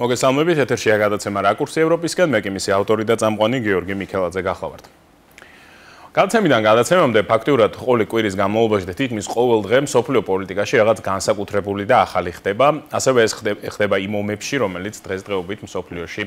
მოგესალმებით, ეთერშია გადაცემა რაკურსი ევროპისკენ, მე კი მისი ავტორი და წამყვანი გიორგი მიქელაძე გახლავართ. გადაცემიდან გადაცემამდე ფაქტიურად ყოველი კვირის განმავლობაში და თითქმის ყოველ დღე მსოფლიო პოლიტიკაში რაღაც განსაკუთრებული და ახალი ხდება. ასევე ეს ხდება იმ ომებში, რომელიც დღესდღეობით მსოფლიოში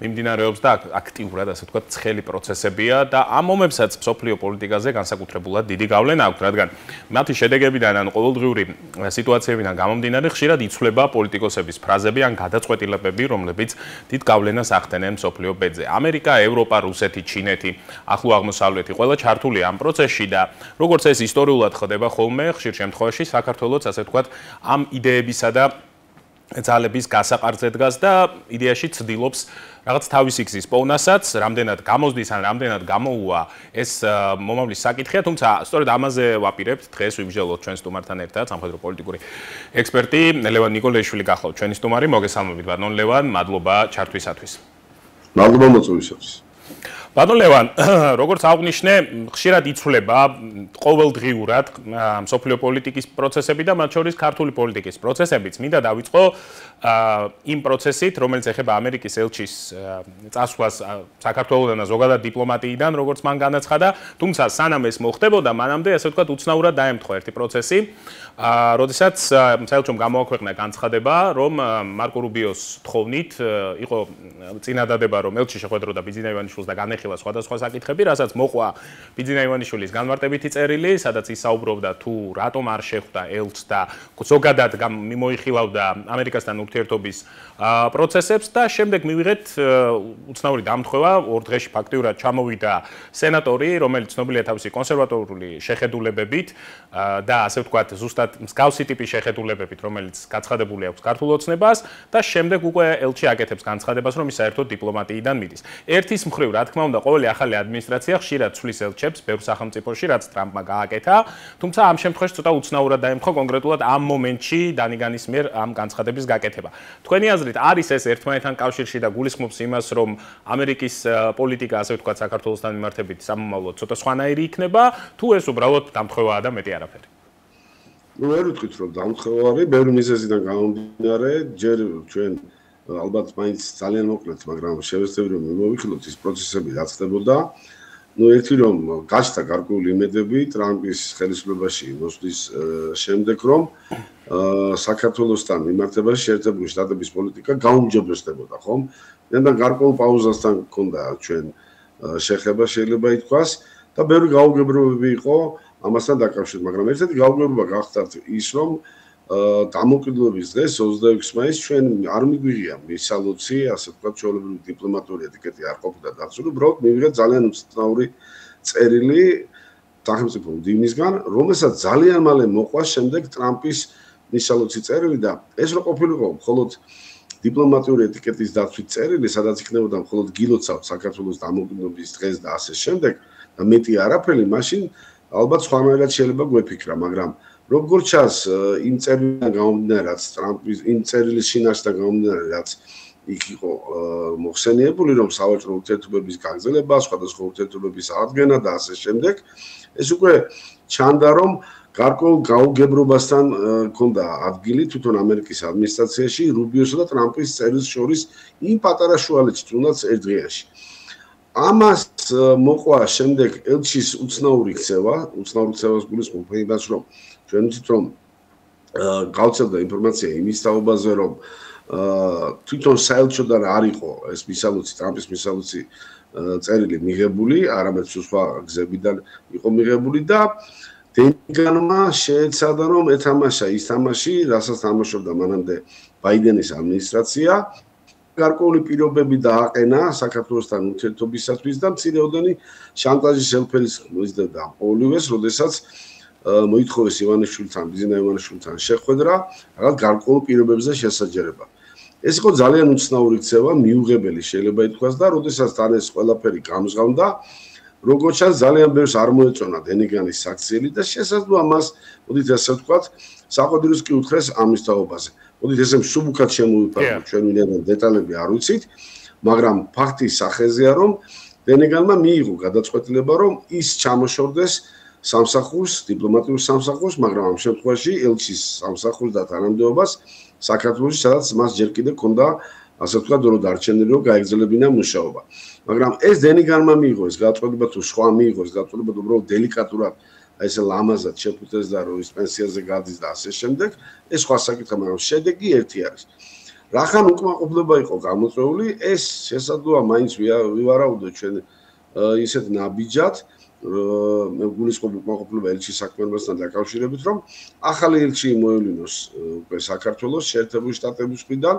მიმდინარეობს და აქტიურად, ასე ვთქვათ, ცხელი პროცესებია და ამ ომებსაც მსოფლიო პოლიტიკაზე განსაკუთრებულად დიდი გავლენა აქვს, რადგან მათი შედეგებიდან ან ყოველდღიური სიტუაციებიდან გამომდინარე ხშირად იცვლება პოლიტიკოსების ფრაზები ან გადაწყვეტილებები, რომლებიც დიდ გავლენას ახდენენ მსოფლიო ბედზე. ამერიკა, ევროპა, რუსეთი, ჩინეთი, ახლო აღმოსავლეთი ყველა ჩართული ამ პროცესში და როგორც ეს ისტორიულად ხდება ხოლმე, ხშირ შემთხვევაში საქართველოც ასე ვთქვათ, ამ იდეებისა და ძალების გასაყარზე დგას და იდეაში ცდილობს რაღაც თავისი გზის პოვნასაც, რამდენად გამოზდის ან რამდენად გამოუვა ეს მომავლის საკითხია, თუმცა სწორედ ამაზე ვაპირებთ დღეს ვიმსჯელოთ ჩვენ სტუმართან ერთად, სამხედრო პოლიტიკური ექსპერტი ლევან ნიკოლაიშვილი გახლავთ ჩვენი სტუმარი. მოგესალმებით ბატონ ლევან, მადლობა ჩართვისათვის. მადლობა მოწვევისათვის. ბატონ ლევან, როგორც აღვნიშნე, ხშირად იცვლება ყოველდღიურად მსოფლიო პოლიტიკის პროცესები და მათ შორის ქართული პოლიტიკის პროცესებიც. მინდა დავიწყო იმ პროცესით, რომელიც ეხება ამერიკის ელჩის წასვლას საქართველოსთან და ზოგადად დიპლომატიიდან, როგორც მან განაცხადა, თუმცა სანამ ეს მოხდებოდა, მანამდე ასე ვთქვათ, უცნაურად დაემთხვა ერთი პროცესი, როდესაც საელჩომ გამოაქვეყნა განცხადება, რომ მარკო რუბიოს თხოვნით იყო წინადადება, რომ ელჩი შეხვედროდა ბიძინა ივანიშვილს და განეხილა სხვადასხვა საკითხები, რასაც მოყვა ბიძინა ივანიშვილის განმარტებითი წერილი, სადაც ისაუბრობდა თუ რატომ არ შეხვდა ელჩს და ზოგადად მიმოიხილავდა ამერიკასთან ურთიერთობის პროცესებს და შემდეგ მივიღეთ უცნაური დამთხევა, ორ დღეში ფაქტიურად ჩამოვიდა სენატორი, რომელიც ცნობილია თავისი კონსერვატორული შეხედულებებით და ასე ვთქვათ, ზუსტად მსგავსი ტიპის შეხედულებებით, რომელიც გაცხადებული აქვს ქართულ ოცნებას და შემდეგ უკვე ელჩი აკეთებს განცხადებას, რომ ის საერთოდ დიპლომატიიდან მიდის. ერთის მხრივ, რა თქმა უნდა, ყოველი ახალი ადმინისტრაცია ხშირად ცვლის ელჩებს ბევრ სახელმწიფოში, რაც ტრამპმა გააკეთა, თუმცა ამ შემთხვევაში ცოტა უცნაურად დაემთხვა კონკრეტულად ამ მომენტში დანიგანის მიერ ამ განცხადების გაკეთება. თქვენი აზრით, არის ეს ერთმანეთთან კავშირში და გულისხმობს იმას, რომ ამერიკის პოლიტიკა, ასე ვთქვათ, საქართველოსთან მიმართებით სამომავლოდ ცოტა სხვანაირი იქნება, თუ ეს უბრალოდ დამთხევაა და მეტი არაფერი? ვერ ვიტყვით, რომ დამთხევა არის, ბევრი მიზეზიდან გამომდინარე, ჯერ ჩვენ ალბათ მაინც ძალიან მოკლედ, მაგრამ შევეცდები რომ მოვიხილოთ ის პროცესები, რაც ხდებოდა. ერთი რომ გაჩნდა გარკვეული იმედები ტრამპის ხელისუფლებაში მოსვლის შემდეგ, რომ საქართველოსთან მიმართებაში შეერთებული შტატების პოლიტიკა გაუმჯობესდებოდა, ხომ? და გარკვეულ პაუზასთან ჰქონდა ჩვენ შეხება, შეიძლება ითქვას, და ბევრი გაუგებრობები იყო ამასთან დაკავშირებით, მაგრამ ერთ-ერთი გაუგებრობა გახდათ ის, რომ დამოუკიდებლობის დღეს 26 მაისს ჩვენ არ მიგვიღია მისალოცი, ასე ვთქვათ, ჩვეულებრივი დიპლომატიური ეტიკეტი არ ყოფილა დაცული, უბრალოდ მივიღეთ ძალიან უცნაური წერილი სახელმწიფო მდივნისგან, რომელსაც ძალიან მალე მოყვა შემდეგ ტრამპის მისალოცი წერილი და ეს რო ყოფილიყო მხოლოდ დიპლომატიური ეტიკეტის დაცვით წერილი, სადაც იქნებოდა მხოლოდ გილოცავთ საქართველოს დამოუკიდებლობის დღეს და ასე შემდეგ და მეტი არაფერი, მაშინ ალბათ სხვანაირად შეიძლება გვეფიქრა, მაგრამ როგორც ჩანს, იმ წერილიდან გამომდინარე, რაც ტრამპის იმ წერილის შინაარსიდან გამომდინარე, რაც იქ იყო მოხსენიებული, რომ სავაჭრო ურთიერთობების გაგრძელება, სხვადასხვა ურთიერთობების აღდგენა და ასე შემდეგ, ეს უკვე ჩანდა, რომ გარკვეულ გაუგებრობასთან ჰქონდა ადგილი თვითონ ამერიკის ადმინისტრაციაში რუბიოსა და ტრამპის წერილს შორის იმ პატარა შუალედში, თუნდაც ერთ დღეში. ამას მოყვა შემდეგ ელჩის უცნაური ქცევა, უცნაური ქცევას გულისხმობ იმას, რომ ჩვენ ვიცით, რომ გავრცელდა ინფორმაცია იმის თაობაზე, რომ თვითონ საელჩოდან არ იყო ეს მისალოცი, ტრამპის მისალოცი წერილი მიღებული, არამედ სხვა გზებიდან იყო მიღებული და დენიგანმა შეეცადა, რომ ეთამაშა ის თამაში, რასაც თამაშობდა მანამდე ბაიდენის ადმინისტრაცია. გარკვეული პირობები დააყენა საქართველოსთან ურთიერთობისათვის და მცირეოდენი შანტაჟის ელფენის მისდევდა ყოველივეს, როდესაც მოითხოვეს ივანიშვილთან, ბიძინა ივანიშვილთან შეხვედრა, რაღაც გარკვეულ პირობებზე შესაჯერება. ეს იყო ძალიან უცნაური ქცევა, მიუღებელი შეიძლება ითქვას და როდესაც თან ეს ყველაფერი გამჟღავნდა, როგორც ჩანს ძალიან ბევრს არ მოეწონა დენიგანის საქციელი და შესაძლოა მას, მოდით ასე ვთქვათ, საყდროს კი უთხრეს ამის თაობაზე. მოდით ესე მსუბუქად შემოვიფარგლოთ, ჩვენ ვინაიდან დეტალები არ ვიცით, მაგრამ ფაქტის სახეზეა, რომ დენიგანმა მიიღო გადაწყვეტილება, რომ ის ჩამოშორდეს სამსახურს, დიპლომატიურ სამსახურს, მაგრამ ამ შემთხვევაში ელჩის სამსახურს და თანამდებობას საქართველოში, სადაც მას ჯერ კიდევ ჰქონდა ასე ვთქვათ, რომ დარჩენილი რომ გაეგრძელებინა მუშაობა. მაგრამ ეს დენი განმა მიიღო, ეს გაწყვეტილება თუ სხვა მიიღო, ეს გაწყვეტილება უბრალოდ დელიკატურად აი ესე ლამაზად შეფუთეს და რომ ის პენსიაზე გადის და ასე შემდეგ, ეს სხვა საკითხია, მაგრამ შედეგი ერთი არის. რახან უკმაყოფილება იყო გამოწვეული, ეს შესაძლოა მაინც ვივარაუდოთ ჩვენ ისეთ ნაბიჯად, მე გულისხმობ უკმაყოფილება ელჩის საქმიანობასთან დაკავშირებით, რომ ახალი ელჩი მოევლინოს უკვე საქართველოს შეერთებული შტატების მხრიდან,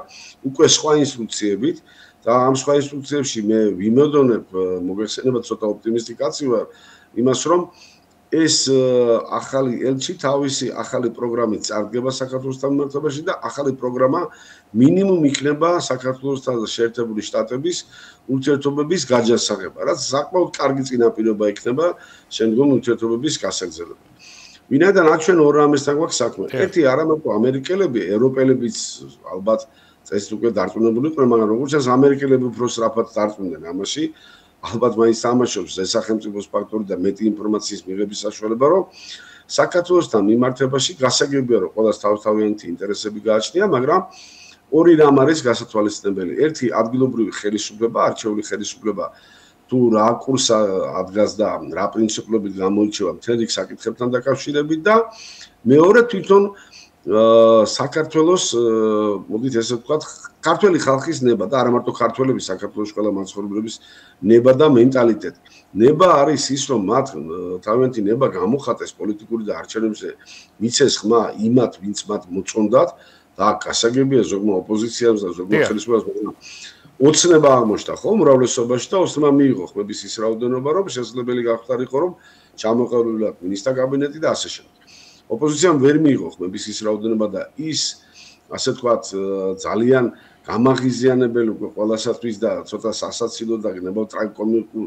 უკვე სხვა ინსტრუქციებით და ამ სხვა ინსტრუქციებში მე ვიმედოვნებ, მოგეხსენებათ ცოტა ოპტიმისტი კაცი ვარ, იმას რომ ეს ახალი ელჩი თავისი ახალი პროგრამით წარდგება საქართველოსთან მიმართებაში და ახალი პროგრამა მინიმუმ იქნება საქართველოსთან და შეერთებული შტატების ურთიერთობების გაჯანსაღება, რაც საკმაოდ კარგი წინაპირობა იქნება შემდგომ ურთიერთობების გასაგრძელებელად. ვინაიდან აქ ჩვენ ორ რამესთან გვაქვს საქმე. ერთი არა მარტო ამერიკელები, ევროპელებიც ალბათ წესით უკვე დარწმუნებული იყვნენ, მაგრამ როგორც ჩანს ამერიკელები უფრო სწრაფად დარწმუნდნენ ამაში. ალბათ მაინც თამაშობს ეს სახელმწიფოს ფაქტორი და მეტი ინფორმაციის მიღების საშუალება, რომ საქართველოსთან მიმართებაში გასაგებია, რომ ყველას თავისთავიანთი ინტერესები გააჩნია, მაგრამ ორი რამ არის გასათვალისწინებელი. ერთი ადგილობრივი ხელისუფლება, არჩეული ხელისუფლება თუ რა კურსს ადგას და რა პრინციპებით გამოირჩევა მთელ რიგ საკითხებთან დაკავშირებით და მეორე თვითონ საქართველოს მოდით ესე ვთქვათ, ქართველი ხალხის ნება და არა მარტო ქართველების, საქართველოს ყველა მაცხოვრებლების ნება და მენტალიტეტი. ნება არის ის, რომ მათ თავიანთი ნება გამოხატეს პოლიტიკური და არჩევნებზე მიცეს ხმა იმათ, ვინც მათ მოწონდათ და გასაგებია ზოგმა ოპოზიციას და ზოგმა ხელისუფლებას, მაგრამ ოცნება აღმოჩნდა ხო უმრავლესობაში და ოცნება მიიღო ხმების ის რაოდენობა, რომ შესაძლებელი გახდარიყო, რომ ჩამოყალიბდა მინისტრთა კაბინეტი და ასე შემდეგ. ოპოზიციამ ვერ მიიღო ხმების ის რაოდენობა და ის ასე ვთქვათ ძალიან გამაღიზიანებელი უკვე ყველასათვის და ცოტა სასაცილო და ნებავ ტრაგიკომიკულ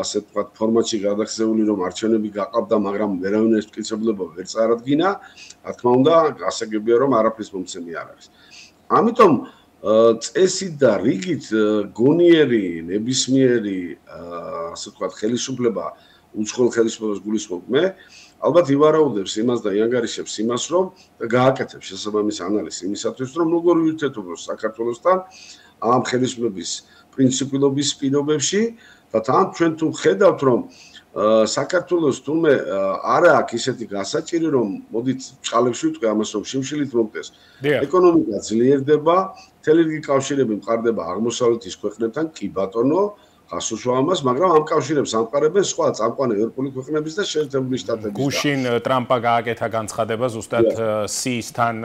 ასე ვთქვათ ფორმატში გადახსეული რომ არჩევნები გაყავდა, მაგრამ ვერავინ ეს მტკიცებულება ვერ წარადგინა, რა თქმა უნდა, გასაგებია რომ არაფრის მომცემი არ არის. ამიტომ წესით და რიგით გონიერი ნებისმიერი ასე ვთქვათ ხელისუფლება უცხოელ ხელისუფლებას გულისხმობ მე ალბათ ივარაუდებს იმას და იანგარიშებს იმას, რომ გააკეთებს შესაბამის ანალიზს იმისათვის, რომ როგორ ვითეთოს საქართველოსთან ამ ხელისუფლების პრინციპილობის პირობებში და თან ჩვენ თუ ხედავთ, რომ საქართველოს თუმე არა აქვს ისეთი გასაჭირი, რომ მოდით წყალებში ვიტყვი ამას, რომ შიმშილით მოგდეს. ეკონომიკა ძლიერდება, მთელი რიგი კავშირები მყარდება აღმოსავლეთის ქვეყნებთან, კი ბატონო, გასუშავებას, მაგრამ ამ კავშირებს ამყარებენ სხვა წამყვანი ევროპული ქვეყნების და შეერთებული შტატების. გუშინ ტრამპმა გააკეთა განცხადება ზუსტად სიისთან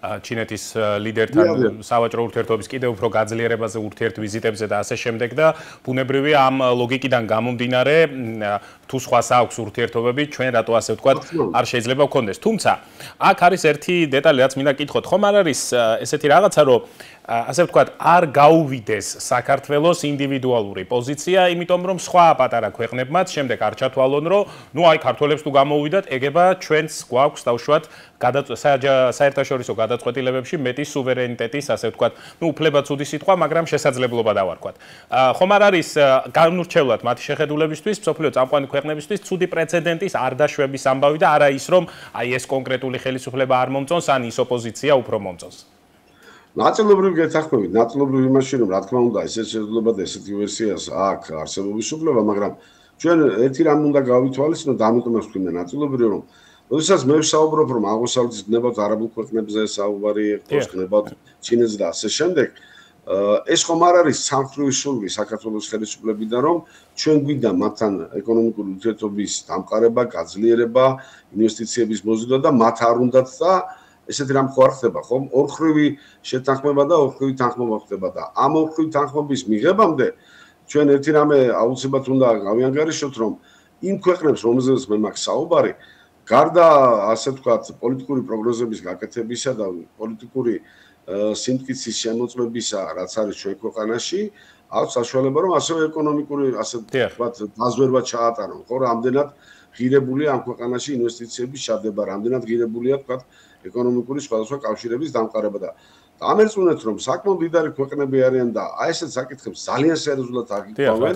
ჩინეთის ლიდერთან სავაჭრო ურთიერთობის კიდევ უფრო გაძლიერებაზე, ურთიერთვიზიტებზე და ასე შემდეგ და ბუნებრივია ამ ლოგიკიდან გამომდინარე თუ სხვას აქვს ურთიერთობები, ჩვენ რატო ასე ვთქვათ, არ შეიძლება გქონდეს. თუმცა აქ არის ერთი დეტალი, რაც მინდა კითხოთ. ხომ არ არის ესეთი რაღაცა, რომ ასე ვთქვათ, არ გაუვიდეს საქართველოს ინდივიდუალური პოზიცია, იმიტომ რომ სხვა პატარა ქვეყნებმაც შემდეგ არ ჩათვალონ, რომ ნუ აი ქართველებს თუ გამოუვიდათ, ეგება ჩვენც გვაქვს დავშვათ საერთაშორისო გადაწყვეტილებებში მეტი სუვერენიტეტის, ასე ვთქვათ, ნუ უფლება ცუდი სიტყვა, მაგრამ შესაძლებლობა დავარქვათ. ხომ არ არის განურჩევლად მათი შეხედულებისთვის, მსოფლიო წამყვანი ქვეყნებისთვის ცუდი პრეცედენტის არ დაშვების ამბავი და არა ის, რომ აი ეს კონკრეტული ხელისუფლება არ მომწონს, ან ის ოპოზიცია უფრო მომწონს. ნაწილობრივ გეთანხმებით, ნაწილობრივ იმაში, რომ რა თქმა უნდა, ესეც შეძლება და ესეთი ვერსიას აქვს არსებობის უფლება, მაგრამ ჩვენ ერთი რამ უნდა გავითვალისწინოთ და ამიტომ ვთქვი ნაწილობრივ, რომ როდესაც მე ვსაუბრობ, რომ აღმოსავლეთის გნებავთ არაბულ ქვეყნებზე საუბარი იყოს, გნებავთ ჩინეთს და ასე შემდეგ, ეს ხომ არ არის სამხრივი სურვილი საქართველოს ხელისუფლებიდან, რომ ჩვენ გვინდა მათთან ეკონომიკური ურთიერთობის დამყარება, გაძლიერება, ინვესტიციების მოზიდვა და მათ არ უნდათ და ესეთი რამ ხო არ ხდება, ხომ? ორხრივი შეთანხმება და ორხრივი თანხმობა ხდება და ამ ორხრივი თანხმობის მიღებამდე ჩვენ ერთი რამე აუცილებლად უნდა გავიანგარიშოთ, რომ იმ ქვეყნებს, რომელზეც მე მაქვს საუბარი, გარდა ასე ვთქვათ, პოლიტიკური პროგნოზების გაკეთებისა და პოლიტიკური სიმტკიცის შემოწმებისა, რაც არის ჩვენ ქვეყანაში, აქვს საშუალება, რომ ასევე ეკონომიკური, ასე ვთქვათ, დაზვერვა ჩაატარონ, ხო, რამდენად ღირებულია ამ ქვეყანაში ინვესტიციების ჩადება, რამდენად ღირებულია, ვთქვათ, ეკონომიკური სხვადასხვა კავშირების დამყარება და ამერწმუნეთ, რომ საკმაოდ მდიდარი ქვეყნები არიან და აი ესეთ საკითხებს ძალიან სერიოზულად აღიქვამენ.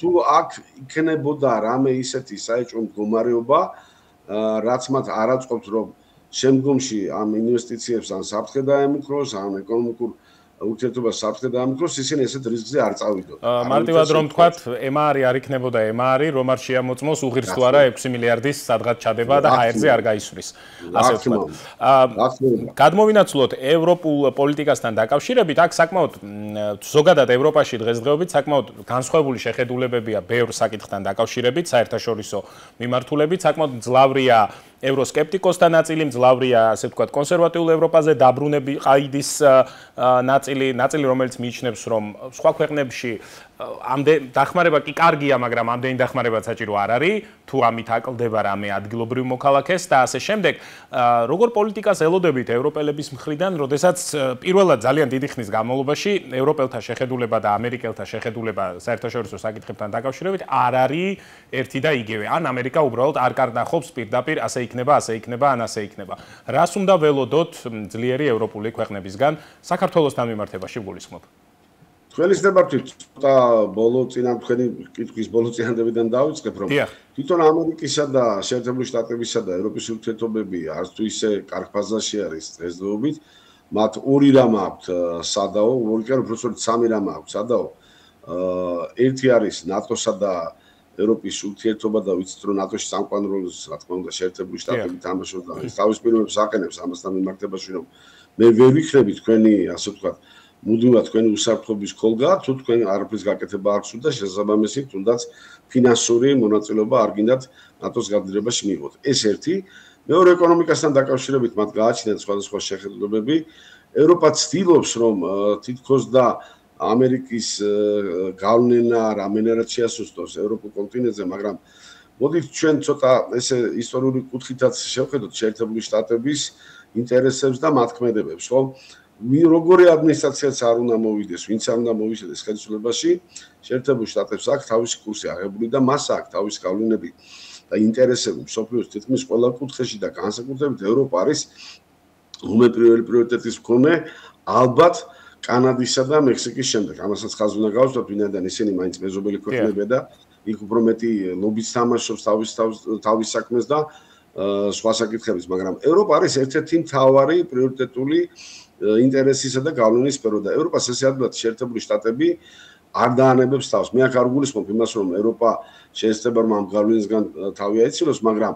თუ აქ იქნებოდა რამე ისეთი საეჭვო მდგომარეობა, რაც მათ არ აწყობთ, რომ შემდგომში ამ ინვესტიციებს ან საფრთხე დაემუქროს, ან ეკონომიკურ ურთიერთობას საფრთხე დაამკვიდროს, ისინი ესეთ რისკზე არ წავიდონ. მარტივად რომ თქვათ, MR არ იქნებოდა MR, რომ არ შეამოწმოს უღირს თუ არა 6 მილიარდის სადღაც ჩადება და ჰაერზე არ გაისვრის. ასე ვთქვათ. გადმოვინაცვლოთ ევროპულ პოლიტიკასთან დაკავშირებით, აქ საკმაოდ ზოგადად ევროპაში დღესდღეობით საკმაოდ განსხვავებული შეხედულებებია ბევრ საკითხთან დაკავშირებით, საერთაშორისო მიმართულებით, საკმაოდ მძლავრია ევროსკეპტიკოსთა ნაწილი, მძლავრია, ასე ვთქვათ, კონსერვატიულ ევროპაზე დაბრუნები ყაიდის ნაწილი, რომელიც მიიჩნევს, რომ სხვა ქვეყნებში ამდენ დახმარება კი კარგია, მაგრამ ამდენი დახმარება საჭირო არ არის, თუ ამით აკლდება რამე ადგილობრივ მოქალაქეს და ასე შემდეგ. როგორ პოლიტიკას ელოდებით ევროპელების მხრიდან, როდესაც პირველად ძალიან დიდი ხნის განმავლობაში ევროპელთა შეხედულება და ამერიკელთა შეხედულება საერთაშორისო საკითხებთან დაკავშირებით არ არის ერთი და იგივე. ან ამერიკა უბრალოდ არ კარნახობს პირდაპირ ასე იქნება, ან ასე იქნება. რას უნდა ველოდოთ ძლიერი ევროპული ქვეყნებისგან საქართველოსთან მიმართებაში გულისხმობ? Ხელისდებართვით ცოტა თქვენი კითხვის ბოლო წინადებიდან დავიწყებ, რომ თვითონ ამერიკისა და შეერთებული შტატებისა და ევროპის ურთიერთობები არც თუ ისე კარგ ფაზაში არის დღესდღეობით, მათ ორი რამ აქვთ სადაო, უბრალოდ სამი რამ აქვთ სადაო. ერთი არის ნატოსა და ევროპის ურთიერთობა და ვიცით რომ ნატოში სამყარო როლს, რა თქმა უნდა, შეერთებული შტატები თამაშობს და ის თავის პირობებს აყენებს ამასთან მიმართებაში, რომ მე ვერ ვიქნები თქვენი, ასე ვთქვათ, მუდმივად თქვენი უსაფრთხოების ქოლგა, თუ თქვენ არაფრის გაკეთება არ გსურთ და შესაბამისად თუნდაც ფინანსური მონაწილეობა არ გინდათ ნატოს გამდიდრებაში მიიღოთ. ეს ერთი. მეორე ეკონომიკასთან დაკავშირებით მათ გააჩნიათ სხვადასხვა შეხედულებები. ევროპა ცდილობს, რომ თითქოს და ამერიკის გავლენა რამენერად შეასუსტოს ევროპულ კონტინენტზე, მაგრამ მოდით ჩვენ ცოტა ესე ისტორიული კუთხითაც შევხედოთ შეერთებული შტატების ინტერესებს და მათქმედებებს, ხო? როგორი ადმინისტრაციაც არ უნდა მოვიდეს, ვინც არ უნდა მოვიდეს ხელისუფლებაში, შეერთებულ შტატებს აქვს თავისი კურსი აღებული და მას აქვს თავისი გავლენები და ინტერესები მსოფლიოს თითქმის ყველა კუთხეში და განსაკუთრებით ევროპა არის უმეტ პრიორიტეტის მქონე, ალბათ კანადისა და მექსიკის შემდეგ. ამასაც ხაზი უნდა გავუსვათ, ვინაიდან ისინი მაინც მეზობელი ქვეყნებია და იქ უფრო მეტი ლობიც თამაშობს თავის საქმეს და სხვა საკითხების, მაგრამ ევროპა არის ერთ-ერთი მთავარი პრიორიტეტული ინტერესისა და გავლენის სფერო და ევროპას ესე ადვილად შეერთებული შტატები არ დაანებებს თავს. მე აქ არ გულისხმობ იმას, რომ ევროპა შეესწება რომ ამ გავლენისგან თავი აიცილოს, მაგრამ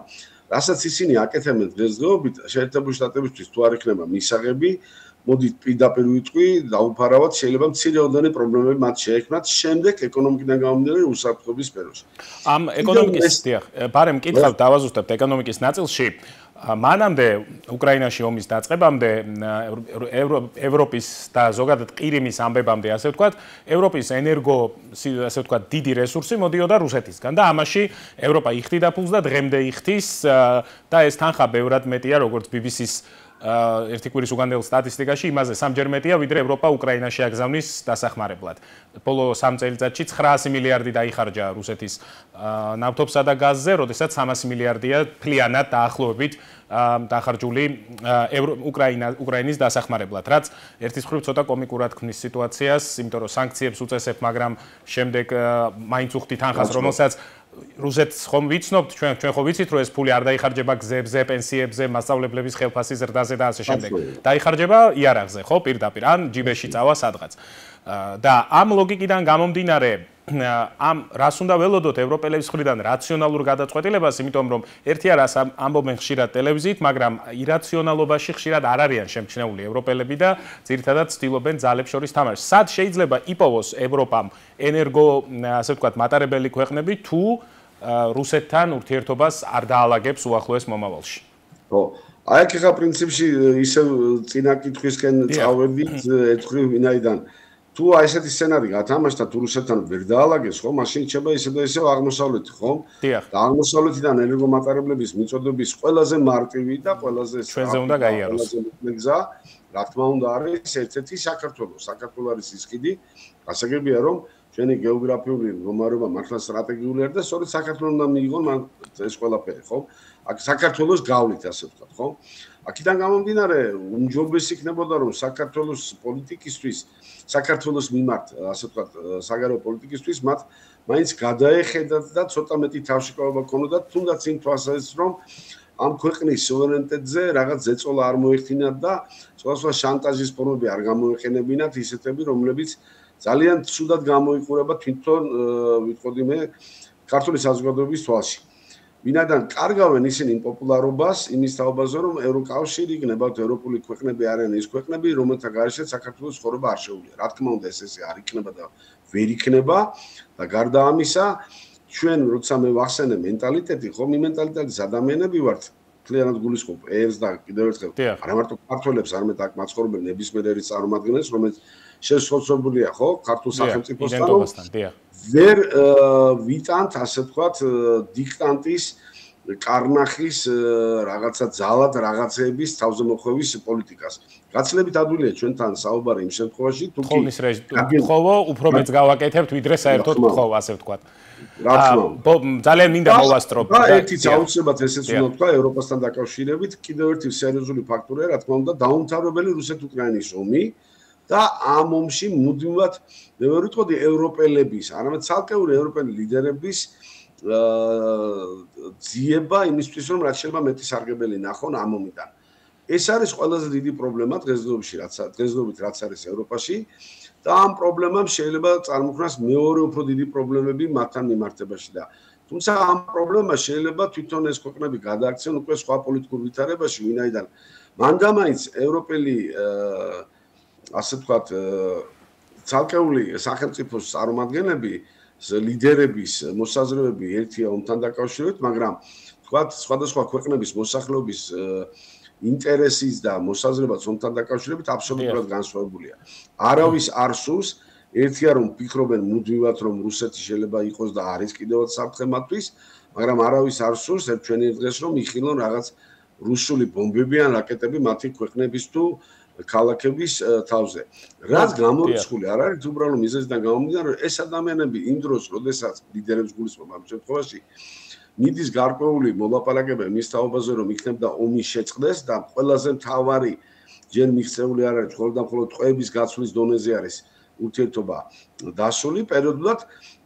რასაც ისინი აკეთებენ დღესდღეობით შეერთებული შტატებისთვის თუ არ იქნება მისაღები, მოდით პირდაპირ ვიტყვი, დაუფარავად შეიძლება მცირეოდენი პრობლემები მათ შეექმნათ შემდეგ ეკონომიკიდან გამომდინარე უსაფრთხოების სფეროში. ამ ეკონომიკის ბარემ კითხავთ დავაზუსტებთ ეკონომიკის ნაწილში მანამდე უკრაინაში ომის დაწყებამდე ევროპის და ზოგადად ყირიმის ამბებამდე ასე ვთქვათ ევროპის ენერგო ასე ვთქვათ დიდი რესურსი მოდიოდა რუსეთისგან და ამაში ევროპა იხდიდა ფულს და დღემდე იხდის და ეს თანხა ბევრად მეტია როგორც BBC-ს ერთი კვირის უგანელ სტატისტიკაში იმაზე სამჯერ მეტია ვიდრე ევროპა უკრაინაში აგზავნის დასახმარებლად. ბოლო 3 წელიწადში 900 მილიარდი დაიხარჯა რუსეთის ნავთობსა და გაზზე, როდესაც 300 მილიარდია ფლიანად დაახლოებით დახარჯული უკრაინის დასახმარებლად, რაც ერთის მხრივ ცოტა კომიკურად ქმნის სიტუაციას, იმიტომ რომ სანქციებს უწესებ, მაგრამ შემდეგ მაინც უხდით თანხას, რომელსაც რუსეთს ხომ ვიცნობთ, ჩვენ ხო ვიცით, რომ ეს ფული არ დაიხარჯება გზებზე, პენსიებზე, მასწავლებლების ხელფასის ზრდაზე და ასე შემდეგ. დაიხარჯება იარაღზე, ხო, პირდაპირ, ან ჯიბეში წავა სადღაც. და ამ ლოგიკიდან გამომდინარე, ამ რას უნდა ველოდოთ ევროპელების მხრიდან რაციონალურ გადაწყვეტილებას, იმიტომ რომ ერთი არას ამბობენ ხშირად ტელევიზიით, მაგრამ ირაციონალობაში ხშირად არ არიან შემჩნეული ევროპელები და ძირითადად ცდილობენ ძალებს შორის თამაშს. სად შეიძლება იპოვოს ევროპამ ენერგო, ასე ვთქვათ, მატარებელი ქვეყნები თუ რუსეთთან ურთიერთობას არ დაალაგებს უახლოეს მომავალში? ხო, აი აქ ხა პრინციპში ისევ წინა კითხვისკენ წავედით, ერთხელ ვინაიდან თუ აი ესეთი სცენარი გათამაშდა თუ რუსეთთან ვერ დაალაგეს, ხო, მაშინ შეიძლება ისე და ისე აღმოსავლეთი, ხო? და აღმოსავლეთიდან ენერგომატარებლების მიწოდების ყველაზე მარტივი და ყველაზე ჩვენზე უნდა გაიაროს. გზა, რა თქმა უნდა, არის ერთ-ერთი საქართველო. საქართველო არის ის კიდი, გასაგებია რომ ჩვენი გეოგრაფიული მდგომარეობა მართლა სტრატეგიული არის და სწორედ საქართველოს უნდა მიიღონ მან ეს ყველაფერი, ხო? აქ საქართველოს გავლით, ასე ვთქვათ, ხო? აქედან გამომდინარე, უმჯობესი იქნებოდა რომ საქართველოს პოლიტიკისთვის, საქართველოს მიმართ, ასე ვთქვათ, საგარეო პოლიტიკისთვის მათ მაინც გადაეხედათ და ცოტა მეტი თავშეკავება ქონოდათ, თუნდაც იმ თვალსაზრისით, რომ ამ ქვეყნის სუვერენიტეტზე რაღაც ზეწოლა არ მოეხდინათ და სხვადასხვა შანტაჟის ფორმები არ გამოეყენებინათ ისეთები, რომლებიც ძალიან ცუდად გამოიყურება თვითონ ვიტყოდი მე ქართული საზოგადოების თვალში. ვინაიდან კარგავენ ისინი იმ პოპულარობას იმის თაობაზე, რომ ევროკავშირი იქნება ევროპული ქვეყნები არიან ის ქვეყნები, რომელთა გარეშეც საქართველოს ცხოვრება არ შეუძლია. რა თქმა უნდა, ეს არ იქნება და ვერ იქნება და გარდა ამისა, ჩვენ როცა მე ვახსენე მენტალიტეტი, ხომ იმ მენტალიტეტის ადამიანები ვართ, მთლიანად გულისხმობ ერს და კიდევ ერთხელ არა მარტო ქართველებს, არამედ აქ მაცხოვრებელ ნებისმიერ ერის წარმომადგენლებს, რომელიც შესაძლებლია, ხო, ქართულ სახელმწიფოსთან, ვერ ვიტანთ, ასე ვთქვათ, დიქტანტის, კარნახის, რაღაცა ძალად რაღაცეების თავზემოხვევის პოლიტიკას. გაცილებით ადვილია ჩვენთან საუბარი იმ შემთხვევაში, თუ კი ხოლო უფრო მეც გავაკეთებთ, ვიდრე საერთოდ ხოლო, ასე ვთქვათ. რა თქმა უნდა. ძალიან მინდა მოვასწრო. და ერთიც აუცილებლად ესეც უნდა თქვა ევროპასთან დაკავშირებით, კიდევ ერთი სერიოზული ფაქტორია, რა თქმა უნდა, დაუმთავრებელი რუსეთ-უკრაინის ომი. და ამ ომში მუდმივად მე ვერ ვიტყოდი ევროპელების, არამედ ცალკეული ევროპელი ლიდერების ძიება იმისთვის, რომ რაც შეიძლება მეტი სარგებელი ნახონ ამ ომიდან. ეს არის ყველაზე დიდი პრობლემა დღესდღეობით რაც არის ევროპაში და ამ პრობლემამ შეიძლება წარმოქმნას მეორე უფრო დიდი პრობლემები მათთან მიმართებაში და თუმცა ამ პრობლემას შეიძლება თვითონ ეს ქვეყნები გადააქცენ უკვე სხვა პოლიტიკურ ვითარებაში, ვინაიდან მანდამაინც ევროპელი ასე ვთქვათ, ცალკეული სახელმწიფოს წარმომადგენლები, ლიდერების მოსაზრებები ერთია ომთან დაკავშირებით, მაგრამ ვთქვათ, სხვადასხვა ქვეყნების მოსახლეობის ინტერესის და მოსაზრებაც ომთან დაკავშირებით აბსოლუტურად განსხვავებულია. არავის არ სურს, ერთია რომ ფიქრობენ მუდმივად, რომ რუსეთი შეიძლება იყოს და არის კიდევაც საფრთხე მათთვის, მაგრამ არავის არ სურს ჩვენი დღეს რომ იხილონ რაღაც რუსული ბომბები ან რაკეტები მათი ქვეყნების თუ ქალაქების თავზე. რაც გამორიცხული არ არის უბრალოდ მიზეზიდან გამომდინარე, რომ ეს ადამიანები იმ დროს, როდესაც ლიდერებს გულისხმობ ამ შემთხვევაში, მიდის გარკვეული მოლაპარაკება მის თაობაზე, რომ იქნებოდა ომი შეწყდეს და ყველაზე მთავარი ჯერ მიღწეული არ არის, მხოლოდ ტყვეების გაცვლის დონეზე არის ურთიერთობა დასული, პერიოდულად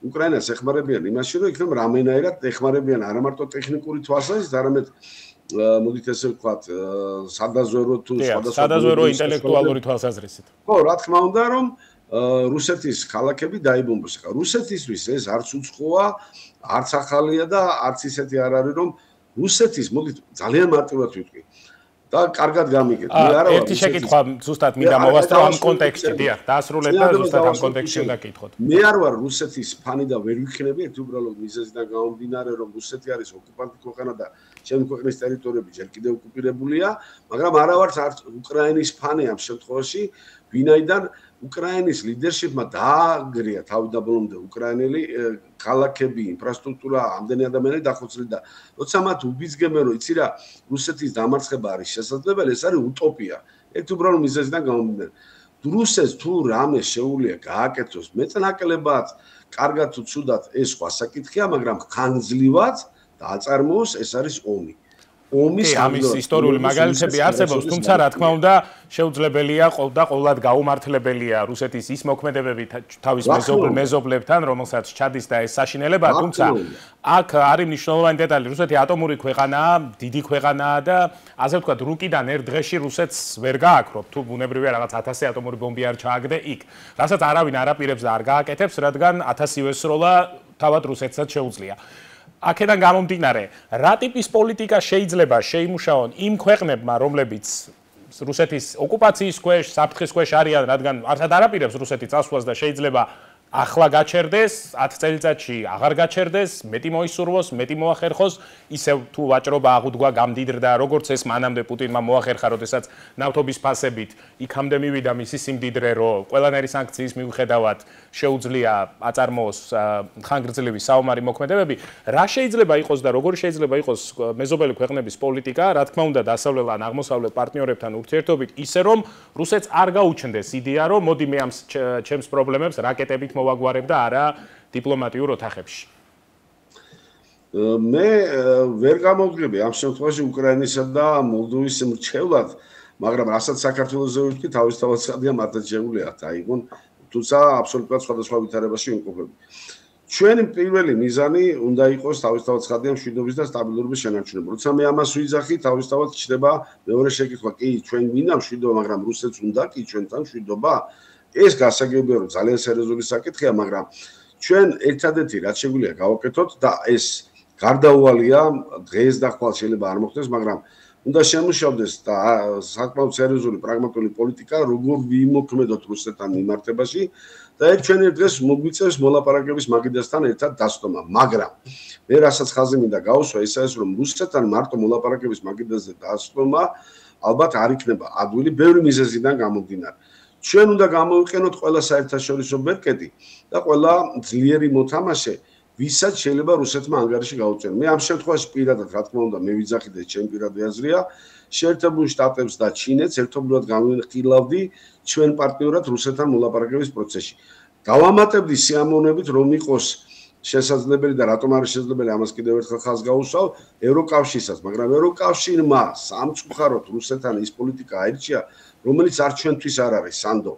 უკრაინას ეხმარებიან იმაში, რომ იქნებ რამენაირად ეხმარებიან არა მარტო ტექნიკური თვალსაზრისით, არამედ მოდით ესე ვთქვათ, სადაზვერო თუ სადაზვერო ინტელექტუალური თვალსაზრისით. ხო, რა თქმა უნდა, რომ რუსეთის ქალაქები დაიბომბოს. ხა რუსეთისთვის ეს არც უცხოა, არც ახალია და არც ისეთი არ არის, რომ რუსეთის მოდით ძალიან მარტივად ვიტყვი. და კარგად გამიგეთ. მე არა ვარ. ერთი შეკითხვა ზუსტად მინდა მოვასწრო ამ კონტექსტში, დიახ, დაასრულეთ და ზუსტად ამ კონტექსტში უნდა გკითხოთ. მე არ ვარ რუსეთის ფანი და ვერ ვიქნები, ერთ უბრალოდ მიზეზიდან გამომდინარე, რომ რუსეთი არის ოკუპანტი ქვეყანა და ჩემი ქვეყნის ტერიტორიები ჯერ კიდევ ოკუპირებულია, მაგრამ არა ვარ არც უკრაინის ფანი ამ შემთხვევაში, ვინაიდან უკრაინის ლიდერშიპმა დააგრია თავდაბოლომდე უკრაინელი ქალაქები, ინფრასტრუქტურა, ამდენი ადამიანები დახოცილი და როცა მათ უბიძგებენ, რომ იცი რა, რუსეთის დამარცხება არის შესაძლებელი, ეს არის utopia. ერთ უბრალოდ მიზეზიდან გამომდინარე. რუსეთს თუ რამე შეუძლია გააკეთოს, მეტნაკლებად, კარგად თუ ცუდად ეს სხვა საკითხია, მაგრამ ხანგრძლივად დააწარმოოს, ეს არის ომი. ომის ამის ისტორიული მაგალითები არსებობს, თუმცა რა თქმა უნდა, შეუძლებელია და ყოვლად გაუმართლებელია რუსეთის ის მოქმედებები თავის მეზობლებთან, რომელსაც ჩადის და ეს საშინელებაა, თუმცა აქ არის მნიშვნელოვანი დეტალი, რუსეთი ატომური ქვეყანაა, დიდი ქვეყანაა და ასე ვთქვათ, რუკიდან ერთ დღეში რუსეთს ვერ გააქრობ, თუ ბუნებრივია რაღაც 1000 ატომური ბომბი არ ჩააგდე იქ, რასაც არავინ არ აპირებს და არ გააკეთებს, რადგან 1000 სროლა თავად რუსეთსაც შეუძლია. აქედან გამომდინარე, რა ტიპის პოლიტიკა შეიძლება შეიმუშაონ იმ ქვეყნებმა, რომლებიც რუსეთის ოკუპაციის ქვეშ, საფრთხის ქვეშ არიან, რადგან არც არ აპირებს რუსეთი წასვლას და შეიძლება ახლა გაჩერდეს, 10 წელიწადში აღარ გაჩერდეს, მეტი მოისურვოს, მეტი მოახერხოს, ისევ თუ ვაჭრობა აღუდგა გამდიდრდა, როგორც ეს მანამდე პუტინმა მოახერხა, როდესაც ნავთობის ფასებით იქამდე მივიდა მისი სიმდიდრე, რომ ყველანაირი სანქციის მიუხედავად შეუძლია აწარმოოს ხანგრძლივი საომარი მოქმედებები, რა შეიძლება იყოს და როგორი შეიძლება იყოს მეზობელი ქვეყნების პოლიტიკა, რა თქმა უნდა, დასავლელ ან აღმოსავლელ პარტნიორებთან ურთიერთობით, ისე რომ რუსეთს არ გაუჩნდეს იდეა, რომ მოდი მე ამ ჩემს პრობლემებს რაკეტებით მოვაგვარებ და არა დიპლომატიურ ოთახებში. მე ვერ გამოვდგები ამ შემთხვევაში უკრაინისა და მოლდოვის მრჩევლად, მაგრამ რასაც საქართველოზე ვიტყვი, თავისთავად ხადია მათაც შეუძლიათ აიღონ, თუმცა აბსოლუტურად სხვადასხვა ვითარებაში ვიმყოფები. ჩვენი პირველი მიზანი უნდა იყოს თავისთავად ცხადია მშვიდობის და სტაბილურობის შენარჩუნება. როცა მე ამას ვიძახი, თავისთავად ჩდება მეორე შეკითხვა, კი, ჩვენ გვინდა მშვიდობა, მაგრამ რუსეთს უნდა კი ჩვენთან მშვიდობა? ეს გასაგებია, რომ ძალიან სერიოზული საკითხია, მაგრამ ჩვენ ერთადერთი რაც შეგვიძლია გავაკეთოთ და ეს გარდაუვალია, დღეს და ხვალ შეიძლება არ მოხდეს, მაგრამ უნდა შემუშავდეს და საკმაოდ სერიოზული პრაგმატული პოლიტიკა, როგორ ვიმოქმედოთ რუსეთთან მიმართებაში და ერთ ჩვენ ერთ დღეს მოგვიწევს მოლაპარაკების მაგიდასთან ერთად დასტომა, მაგრამ მე რასაც ხაზი მინდა გავუსვა, ისაა ეს რომ რუსეთთან მარტო მოლაპარაკების მაგიდაზე დასტომა ალბათ არ იქნება ადვილი ბევრი მიზეზიდან გამომდინარე. ჩვენ უნდა გამოვიყენოთ ყველა საერთაშორისო ბერკეტი და ყველა ძლიერი მოთამაშე, ვისაც შეიძლება რუსეთმა ანგარიში გაუწიონ. მე ამ შემთხვევაში პირადად, რა თქმა უნდა, მე ვიძახი და ჩემი პირადი აზრია, შეერთებულ შტატებს და ჩინეთს ერთობლივად გამოვიხილავდი ჩვენ პარტნიორად რუსეთთან მოლაპარაკების პროცესში. გავამატებდი სიამოვნებით, რომ იყოს შესაძლებელი და რატომ არის შესაძლებელი ამას კიდევ ერთხელ ხაზს გავუსვავ ევროკავშირსაც, მაგრამ ევროკავშირმა სამწუხაროდ რუსეთთან ის პოლიტიკა აირჩია, რომელიც არ ჩვენთვის არ არის სანდო.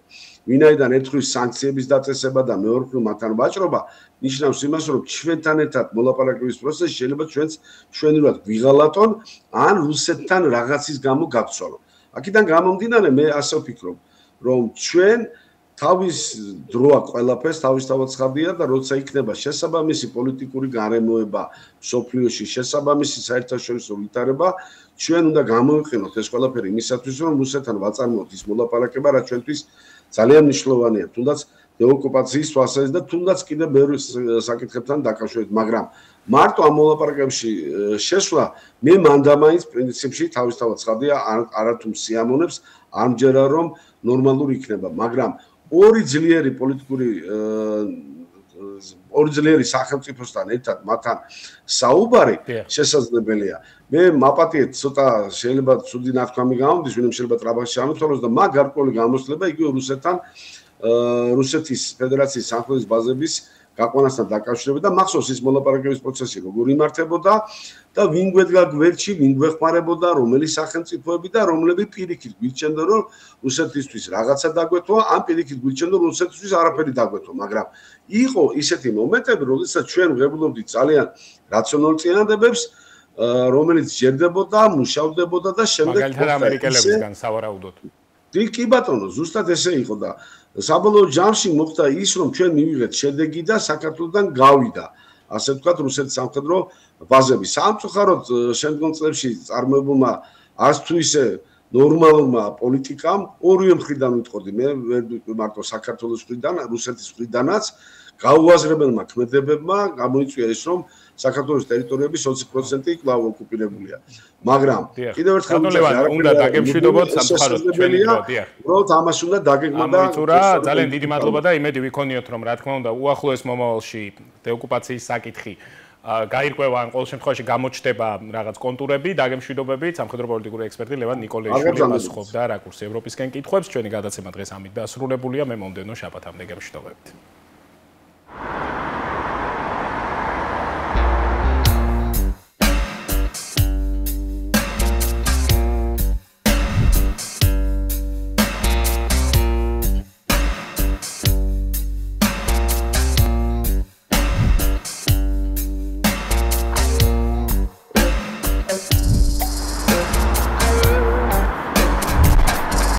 ვინაიდან ერთხელ სანქციების დაწესება და მეორეხელ მათთან ვაჭრობა ნიშნავს იმას, რომ ჩვენთან ერთად მოლაპარაკების პროცესი შეიძლება ჩვენს მშვენივრად გვიღალატონ ან რუსეთთან რაღაცის გამო გაგცვალოთ. აქედან გამომდინარე მე ასე ვფიქრობ, რომ ჩვენ თავის დროა ყველაფერს თავისთავად ცხადია და როცა იქნება შესაბამისი პოლიტიკური გარემოება სოფლიოში, შესაბამისი საერთაშორისო ვითარება, ჩვენ უნდა გამოვიყენოთ ეს ყველაფერი იმისათვის, რომ რუსეთთან ვაწარმოოთ ის მოლაპარაკება, რაც ჩვენთვის ძალიან მნიშვნელოვანია, თუნდაც დეოკუპაციის თვალსაზრისით და თუნდაც კიდევ ბევრი საკითხებთან დაკავშირებით, მაგრამ მარტო ამ მოლაპარაკებებში შესვლა მე მანდამაინც პრინციპში თავისთავად ცხადია, არათუ სიამოვნებს ამჯერა რომ ნორმალური იქნება, მაგრამ ორი ძლიერი სახელმწიფოსთან ერთად მათთან საუბარი შესაძლებელია. მე მაპატიეთ ცოტა შეიძლება ცუდი ნათქვამი გამომდის, ვინმე შეიძლება ტრაბაში ჩამოთვალოს და მაგ გარკვეული გამოსვლება იგივე რუსეთის ფედერაციის სამხედრო ბაზების გაყვანასთან დაკავშირებით და მახსოვს ის მოლაპარაკების პროცესი როგორ იმართებოდა და ვინ გვედგა გვერდში, ვინ გვეხმარებოდა, რომელი სახელმწიფოები და რომლები პირიქით გვიჩნდა რომ რუსეთისთვის რაღაცა დაგვეთვა, ან პირიქით გვიჩნდა რომ რუსეთისთვის არაფერი დაგვეთვა, მაგრამ იყო ისეთი მომენტები, როდესაც ჩვენ ვღებულობდით ძალიან რაციონალურ წინადადებებს, რომელიც ჯერდებოდა, მუშავდებოდა და შემდეგ მაგალითად ამერიკელებისგან სავარაუდოდ. კი ბატონო, ზუსტად ესე იყო და საბოლოო ჯამში მოხდა ის, რომ ჩვენ მივიღეთ შედეგი და საქართველოსთან გავიდა, ასე ვთქვათ, რუსეთის სამხედრო ბაზები. სამწუხაროდ შემდგომ წლებში წარმოებულმა არც თუ ისე ნორმალურმა პოლიტიკამ ორივე მხრიდან ვიტყოდი, მე ვერ ვიტყვი მარტო საქართველოს მხრიდან, რუსეთის მხრიდანაც გაუაზრებელმა ქმედებებმა გამოიწვია ის, რომ საქართველოს ტერიტორიები 20% კვლავ ოკუპირებულია. მაგრამ კიდევ ერთხელ უნდა დაგემშვიდობოთ სამწუხაროდ ჩვენი დროა. უბრალოდ ამას უნდა დაგეგმოთ და ძალიან დიდი მადლობა და იმედი ვიქონიოთ, რომ რა თქმა უნდა უახლოეს მომავალში დეოკუპაციის საკითხი გაირკვევა ან ყოველ შემთხვევაში გამოჩნდება რაღაც კონტურები, დაგემშვიდობებით სამხედრო პოლიტიკური ექსპერტი ლევან ნიკოლაიშვილი პასუხობდა რაკურსი ევროპისკენ კითხვებს. ჩვენი გადაცემა დღეს ამით დასრულებულია. მე მომდევნო შაბათამდე გემშვიდობებით.